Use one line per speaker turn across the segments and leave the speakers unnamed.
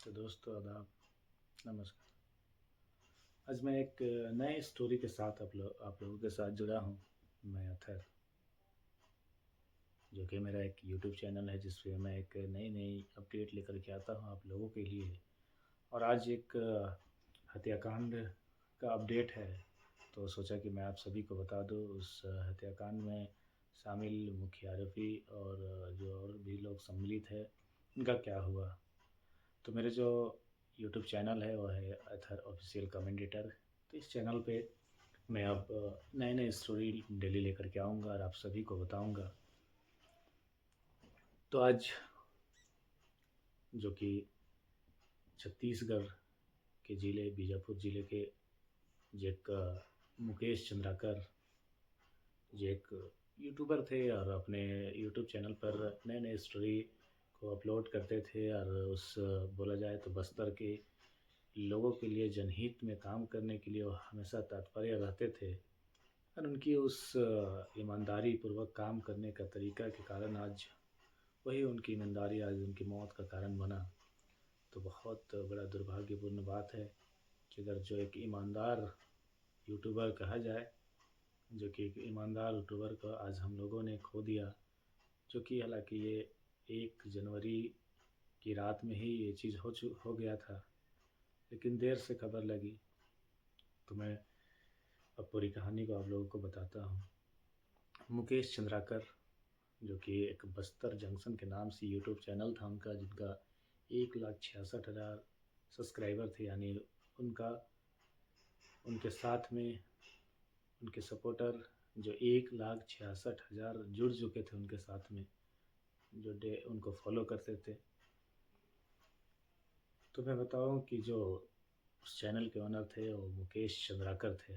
तो दोस्तों आदाब, नमस्कार। आज मैं एक नए स्टोरी के साथ आप लोगों के साथ जुड़ा हूँ। मैं अथर, जो कि मेरा एक यूट्यूब चैनल है जिस पे मैं एक नई-नई अपडेट लेकर के आता हूँ आप लोगों के लिए। और आज एक हत्याकांड का अपडेट है, तो सोचा कि मैं आप सभी को बता दूँ उस हत्याकांड में शामिल मुख्य आरोपी और जो और भी लोग सम्मिलित हैं, उनका क्या हुआ। तो मेरे जो यूट्यूब चैनल है वो है अथर ऑफिशियल कमेंटेटर। तो इस चैनल पे मैं अब नए-नए स्टोरी डेली लेकर के आऊँगा और आप सभी को बताऊँगा। तो आज जो कि छत्तीसगढ़ के ज़िले बीजापुर ज़िले के जो एक मुकेश चंद्राकर, जो एक यूट्यूबर थे और अपने यूट्यूब चैनल पर नए-नए स्टोरी को अपलोड करते थे और उस बोला जाए तो बस्तर के लोगों के लिए जनहित में काम करने के लिए वो हमेशा तत्पर रहते थे। और उनकी उस ईमानदारी पूर्वक काम करने का तरीका के कारण आज वही उनकी ईमानदारी आज उनकी मौत का कारण बना। तो बहुत बड़ा दुर्भाग्यपूर्ण बात है कि अगर जो एक ईमानदार यूट्यूबर कहा जाए, जो कि एक ईमानदार यूट्यूबर को आज हम लोगों ने खो दिया, जो कि हालाँकि ये 1 जनवरी की रात में ही ये चीज़ हो गया था, लेकिन देर से खबर लगी। तो मैं अब पूरी कहानी को आप लोगों को बताता हूँ। मुकेश चंद्राकर, जो कि एक बस्तर जंक्शन के नाम से यूट्यूब चैनल था उनका, जिनका 1,66,000 सब्सक्राइबर थे, यानी उनका उनके साथ में उनके सपोर्टर जो 1,66,000 जुड़ चुके थे उनके साथ में, जो डे उनको फॉलो करते थे। तो मैं बताऊँ कि जो उस चैनल के ओनर थे वो मुकेश चंद्राकर थे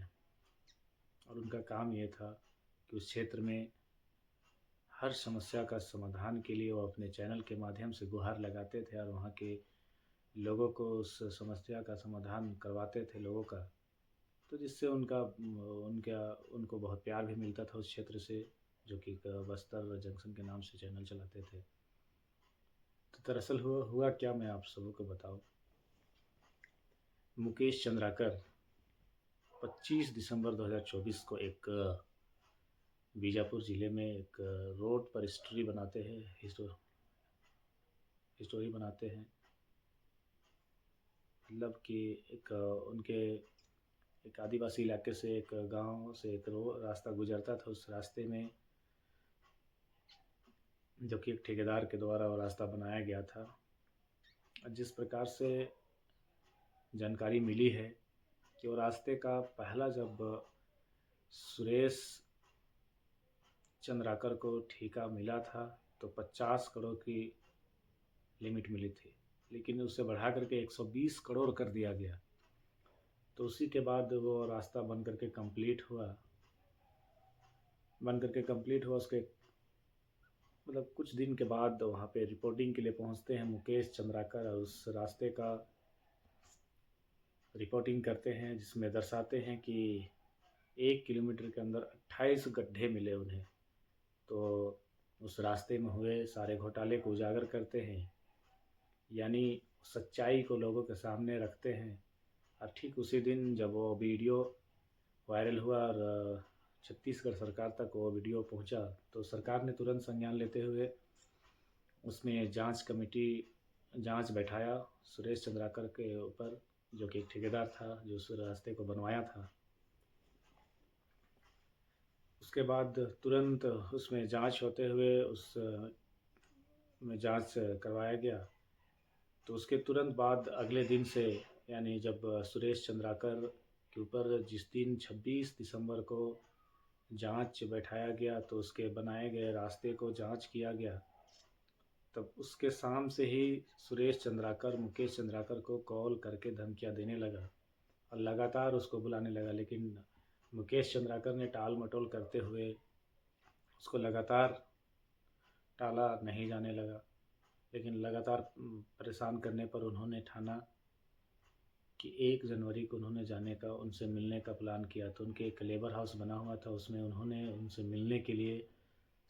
और उनका काम ये था कि उस क्षेत्र में हर समस्या का समाधान के लिए वो अपने चैनल के माध्यम से गुहार लगाते थे और वहाँ के लोगों को उस समस्या का समाधान करवाते थे लोगों का। तो जिससे उनको बहुत प्यार भी मिलता था उस क्षेत्र से, जो कि बस्तर जंक्शन के नाम से चैनल चलाते थे। तो दरअसल हुआ क्या, मैं आप सबों को बताऊँ। मुकेश चंद्राकर 25 दिसंबर 2024 को एक बीजापुर ज़िले में एक रोड पर स्टोरी बनाते हैं। मतलब कि एक उनके एक आदिवासी इलाके से एक गांव से एक रास्ता गुजरता था। उस रास्ते में जो कि एक ठेकेदार के द्वारा वो रास्ता बनाया गया था। जिस प्रकार से जानकारी मिली है कि वो रास्ते का पहला जब सुरेश चंद्राकर को ठेका मिला था तो 50 करोड़ की लिमिट मिली थी, लेकिन उसे बढ़ा करके 120 करोड़ कर दिया गया। तो उसी के बाद वो रास्ता बन करके कंप्लीट हुआ। उसके मतलब कुछ दिन के बाद वहाँ पे रिपोर्टिंग के लिए पहुँचते हैं मुकेश चंद्राकर और उस रास्ते का रिपोर्टिंग करते हैं, जिसमें दर्शाते हैं कि 1 किलोमीटर के अंदर 28 गड्ढे मिले उन्हें। तो उस रास्ते में हुए सारे घोटाले को उजागर करते हैं, यानी सच्चाई को लोगों के सामने रखते हैं। और ठीक उसी दिन जब वो वीडियो वायरल हुआ और छत्तीसगढ़ सरकार तक वो वीडियो पहुंचा, तो सरकार ने तुरंत संज्ञान लेते हुए उसमें जांच बैठाया सुरेश चंद्राकर के ऊपर, जो कि एक ठेकेदार था जो उस रास्ते को बनवाया था। उसके बाद तुरंत उसमें जांच होते हुए में जांच करवाया गया। तो उसके तुरंत बाद अगले दिन से, यानी जब सुरेश चंद्राकर के ऊपर जिस दिन 26 दिसंबर को जांच बैठाया गया, तो उसके बनाए गए रास्ते को जांच किया गया। तब उसके शाम से ही सुरेश चंद्राकर मुकेश चंद्राकर को कॉल करके धमकियां देने लगा और लगातार उसको बुलाने लगा, लेकिन मुकेश चंद्राकर ने टाल मटोल करते हुए उसको लगातार टाला, नहीं जाने लगा। लेकिन लगातार परेशान करने पर उन्होंने ठाना कि 1 जनवरी को उन्होंने जाने का, उनसे मिलने का प्लान किया। तो उनके एक लेबर हाउस बना हुआ था, उसमें उन्होंने उनसे मिलने के लिए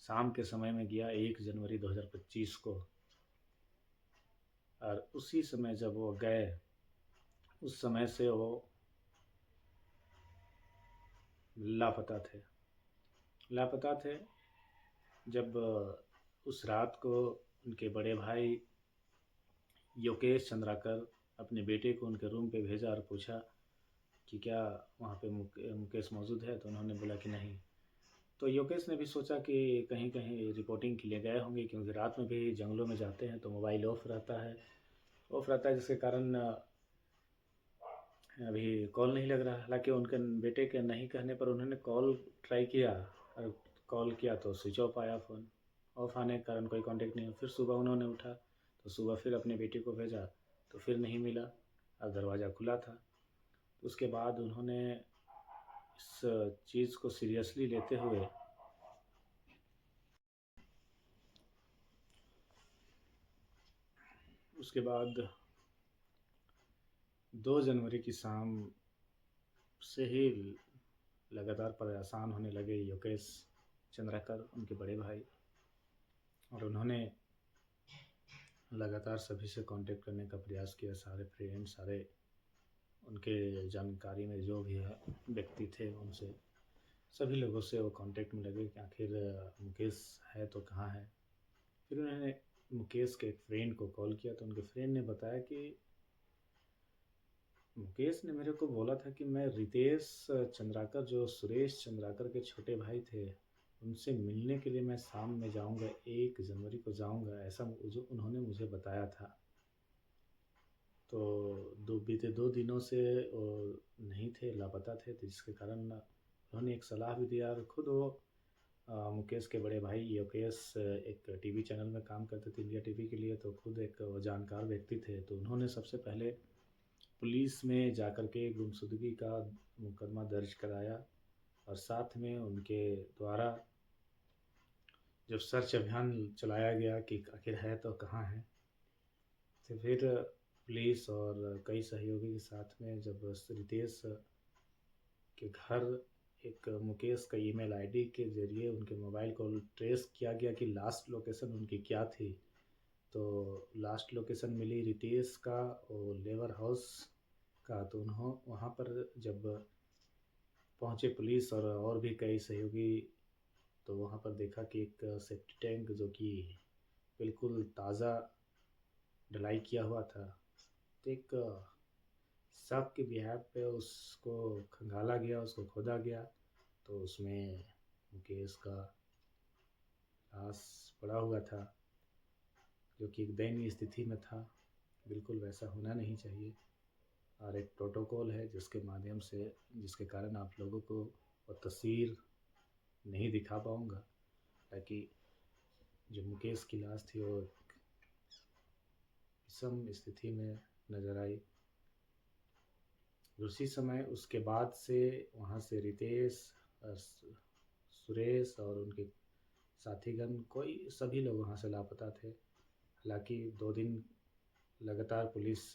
शाम के समय में गया 1 जनवरी 2025 को। और उसी समय जब वो गए, उस समय से वो लापता थे। लापता थे जब उस रात को उनके बड़े भाई योगेश चंद्राकर अपने बेटे को उनके रूम पे भेजा और पूछा कि क्या वहाँ पे मुकेश मौजूद है, तो उन्होंने बोला कि नहीं। तो योगेश ने भी सोचा कि कहीं कहीं रिपोर्टिंग के लिए गए होंगे, क्योंकि रात में भी जंगलों में जाते हैं तो मोबाइल ऑफ रहता है, जिसके कारण अभी कॉल नहीं लग रहा। हालांकि उनके बेटे के नहीं कहने पर उन्होंने कॉल ट्राई किया, और कॉल किया तो स्विच ऑफ आया फ़ोन। ऑफ आने के कारण कोई कांटेक्ट नहीं। फिर सुबह उन्होंने उठा तो सुबह फिर अपने बेटे को भेजा तो फिर नहीं मिला, और दरवाज़ा खुला था। तो उसके बाद उन्होंने इस चीज़ को सीरियसली लेते हुए उसके बाद 2 जनवरी की शाम से ही लगातार परेशान होने लगे योगेश चंद्राकर, उनके बड़े भाई। और उन्होंने लगातार सभी से कांटेक्ट करने का प्रयास किया। सारे फ्रेंड, सारे उनके जानकारी में जो भी है व्यक्ति थे, उनसे सभी लोगों से वो कांटेक्ट में लगे कि आखिर मुकेश है तो कहाँ है। फिर उन्होंने मुकेश के एक फ्रेंड को कॉल किया तो उनके फ्रेंड ने बताया कि मुकेश ने मेरे को बोला था कि मैं रितेश चंद्राकर, जो सुरेश चंद्राकर के छोटे भाई थे, उनसे मिलने के लिए मैं शाम में जाऊंगा, 1 जनवरी को जाऊंगा, ऐसा जो उन्होंने मुझे बताया था। तो बीते 2 दिनों से वो नहीं थे, लापता थे, तो जिसके कारण उन्होंने एक सलाह भी दिया। और खुद वो मुकेश के बड़े भाई योगेश एक टीवी चैनल में काम करते थे, इंडिया टीवी के लिए, तो खुद एक जानकार व्यक्ति थे। तो उन्होंने सबसे पहले पुलिस में जाकर के गुमशुदगी का मुकदमा दर्ज कराया, और साथ में उनके द्वारा जब सर्च अभियान चलाया गया कि आखिर है तो कहाँ है, तो फिर पुलिस और कई सहयोगी के साथ में जब रितेश के घर एक मुकेश का ईमेल आईडी के ज़रिए उनके मोबाइल को ट्रेस किया गया कि लास्ट लोकेशन उनकी क्या थी। तो लास्ट लोकेशन मिली रितेश का और लेबर हाउस का। तो उन्हों वहाँ पर जब पहुँचे पुलिस और भी कई सहयोगी, तो वहाँ पर देखा कि एक सेफ्टी टैंक जो कि बिल्कुल ताज़ा ढलाई किया हुआ था। तो एक शक के बिहार पे उसको खंगाला गया, उसको खोदा गया, तो उसमें मुकेश का लाश पड़ा हुआ था, जो कि एक दयनीय स्थिति में था। बिल्कुल वैसा होना नहीं चाहिए। और एक प्रोटोकॉल है जिसके माध्यम से, जिसके कारण आप लोगों को वो तस्वीर नहीं दिखा पाऊँगा, ताकि जो मुकेश की लाश थी वो विषम स्थिति में नज़र आई। उसी समय उसके बाद से वहाँ से रितेश और सुरेश और उनके साथीगण, कोई सभी लोग वहाँ से लापता थे। हालांकि 2 दिन लगातार पुलिस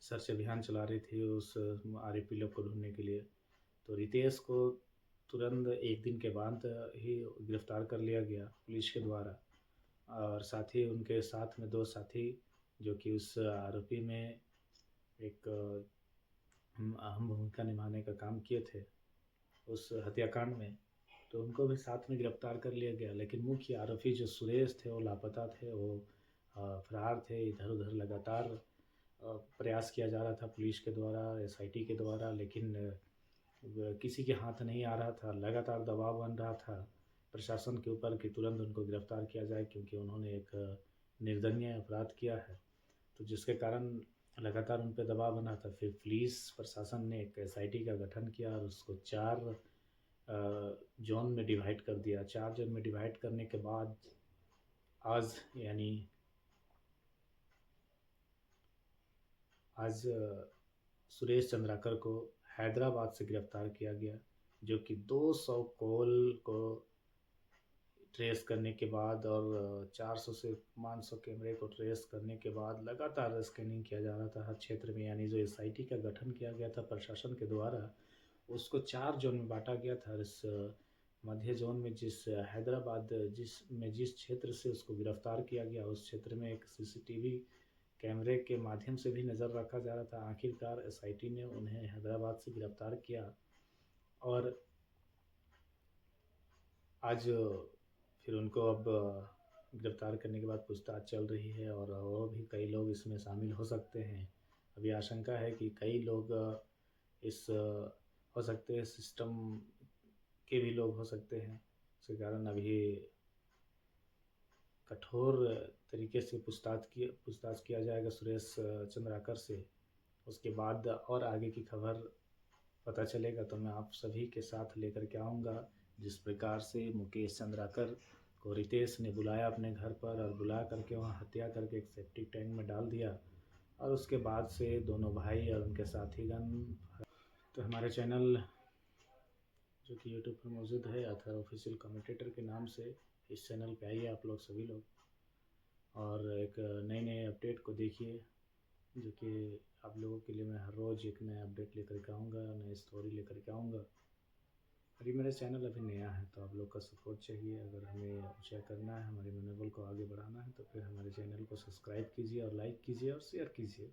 सर्च अभियान चला रही थी उस आरोपी लोग को ढूंढने के लिए। तो रितेश को तुरंत 1 दिन के बाद ही गिरफ्तार कर लिया गया पुलिस के द्वारा, और साथ ही उनके साथ में 2 साथी जो कि उस आरोपी में एक अहम भूमिका निभाने का काम किए थे उस हत्याकांड में, तो उनको भी साथ में गिरफ्तार कर लिया गया। लेकिन मुख्य आरोपी जो सुरेश थे वो लापता थे, वो फरार थे। इधर उधर लगातार प्रयास किया जा रहा था पुलिस के द्वारा, एसआईटी के द्वारा, लेकिन किसी के हाथ नहीं आ रहा था। लगातार दबाव बन रहा था प्रशासन के ऊपर कि तुरंत उनको गिरफ्तार किया जाए, क्योंकि उन्होंने एक निर्दयनीय अपराध किया है। तो जिसके कारण लगातार उन पर दबाव बना था। फिर पुलिस प्रशासन ने एक एसआईटी का गठन किया और उसको 4 जोन में डिवाइड कर दिया। 4 जोन में डिवाइड करने के बाद आज यानी आज सुरेश चंद्राकर को हैदराबाद से गिरफ्तार किया गया, जो कि 200 कॉल को ट्रेस करने के बाद और 400 से 500 कैमरे को ट्रेस करने के बाद लगातार स्कैनिंग किया जा रहा था हर क्षेत्र में। यानी जो एसआईटी का गठन किया गया था प्रशासन के द्वारा, उसको 4 जोन में बांटा गया था। इस मध्य जोन में जिस क्षेत्र से उसको गिरफ्तार किया गया, उस क्षेत्र में एक सीसीटीवी कैमरे के माध्यम से भी नज़र रखा जा रहा था। आखिरकार एसआईटी ने उन्हें हैदराबाद से गिरफ़्तार किया और आज फिर उनको अब गिरफ़्तार करने के बाद पूछताछ चल रही है और भी कई लोग इसमें शामिल हो सकते हैं। अभी आशंका है कि कई लोग इस हो सकते हैं सिस्टम के भी लोग हो सकते हैं। इसके कारण अभी कठोर तरीके से पूछताछ किया जाएगा सुरेश चंद्राकर से। उसके बाद और आगे की खबर पता चलेगा तो मैं आप सभी के साथ लेकर के आऊँगा। जिस प्रकार से मुकेश चंद्राकर को रितेश ने बुलाया अपने घर पर और बुला करके वहाँ हत्या करके एक सेप्टिक टैंक में डाल दिया और उसके बाद से दोनों भाई और उनके साथीगण। तो हमारे चैनल जो कि यूट्यूब पर मौजूद है अथर ऑफिशियल कमेंटेटर के नाम से, इस चैनल पे आइए आप लोग सभी लोग और एक नए नए अपडेट को देखिए, जो कि आप लोगों के लिए मैं हर रोज़ एक नया अपडेट लेकर के आऊँगा, नई स्टोरी लेकर के आऊँगा। और ये मेरा चैनल अभी नया है तो आप लोग का सपोर्ट चाहिए। अगर हमें ऊँचा करना है, हमारे मनोबल को आगे बढ़ाना है तो फिर हमारे चैनल को सब्सक्राइब कीजिए और लाइक कीजिए और शेयर कीजिए।